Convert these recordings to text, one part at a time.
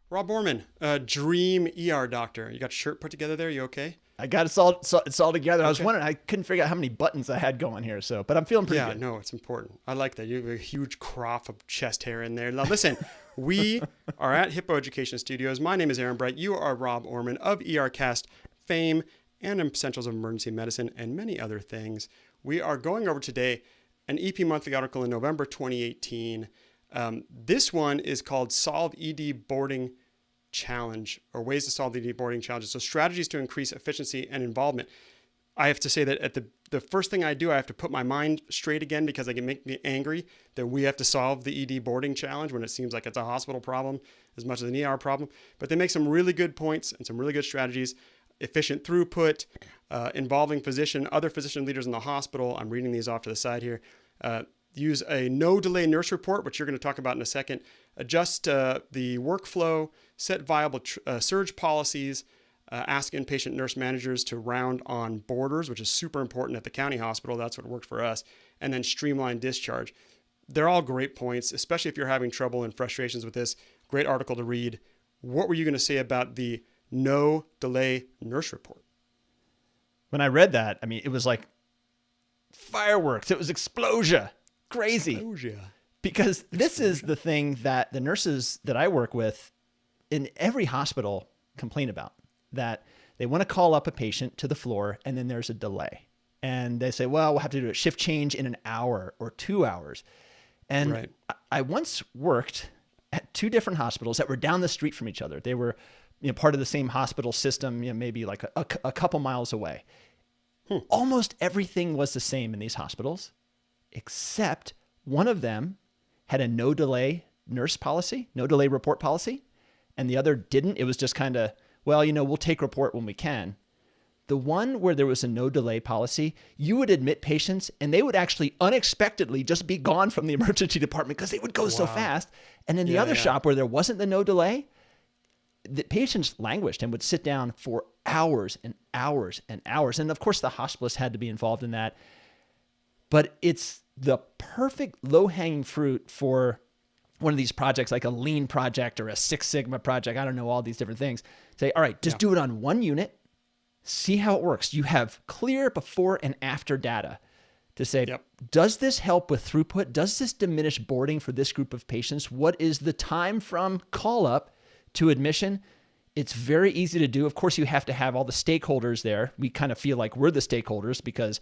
Rob Orman, dream ER doctor. You got your shirt put together there? You okay? I got it's all together. I was Okay. wondering, I couldn't figure out how many buttons I had going here. But I'm feeling pretty Yeah, good. no, it's important. I like that. You have a huge crop of chest hair in there. Now, listen, we are at Hippo Education Studios. My name is Aaron Bright. You are Rob Orman of ERCast fame and Essentials of Emergency Medicine and many other things. We are going over today an EP Monthly article in November 2018. This one is called Solve ED Boarding Challenge, or Ways to Solve the ED Boarding Challenges. So strategies to increase efficiency and involvement. I have to say that at the first thing I do, I have to put my mind straight again because it can make me angry that we have to solve the ED boarding challenge when it seems like it's a hospital problem as much as an ER problem. But they make some really good points and some really good strategies. Efficient throughput, involving other physician leaders in the hospital. I'm reading these off to the side here. Use a no delay nurse report, which you're going to talk about in a second. Adjust the workflow, set viable surge policies, ask inpatient nurse managers to round on boarders, which is super important at the county hospital. That's what worked for us. And then streamline discharge. They're all great points, especially if you're having trouble and frustrations with this. Great article to read. What were you going to say about the no delay nurse report? When I read that, I mean, it was like fireworks. It was explosion. Crazy. Explosion. Because this is the thing that the nurses that I work with in every hospital complain about, that they want to call up a patient to the floor and then there's a delay. And they say, well, we'll have to do a shift change in an hour or 2 hours. And Right. I once worked at two different hospitals that were down the street from each other. They were part of the same hospital system, maybe like a couple miles away. Almost everything was the same in these hospitals, except one of them had a no delay nurse policy, no delay report policy, and the other didn't. It was just kind of, well, we'll take report when we can. The one where there was a no delay policy, you would admit patients and they would actually unexpectedly just be gone from the emergency department because they would go so fast. And in the other shop where there wasn't the no delay, the patients languished and would sit down for hours and hours and hours. And of course, the hospitalist had to be involved in that. But it's the perfect low-hanging fruit for one of these projects, like a lean project or a Six Sigma project. I don't know, all these different things. Say, all right, just do it on one unit. See how it works. You have clear before and after data to say, does this help with throughput? Does this diminish boarding for this group of patients? What is the time from call up to admission? It's very easy to do. Of course, you have to have all the stakeholders there. We kind of feel like we're the stakeholders because,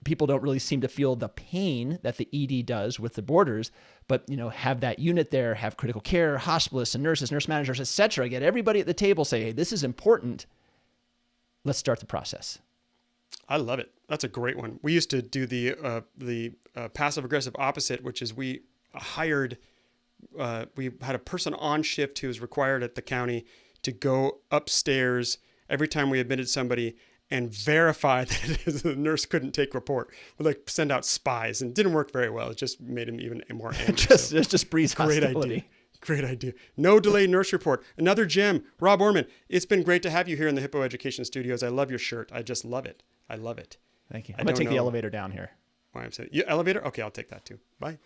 people don't really seem to feel the pain that the ED does with the boarders, but, have that unit there, have critical care, hospitalists and nurses, nurse managers, et cetera. Get everybody at the table, say, hey, this is important. Let's start the process. I love it. That's a great one. We used to do the passive aggressive opposite, which is we had a person on shift who was required at the county to go upstairs every time we admitted somebody and verify that the nurse couldn't take report. We send out spies, and it didn't work very well. It just made him even more angry. just breeds hostility. Great idea. No delay nurse report. Another gem. Rob Orman, it's been great to have you here in the Hippo Education Studios. I love your shirt. I just love it. I love it. Thank you. I'm going to take the elevator down here. Why I'm saying, elevator? Okay, I'll take that too. Bye.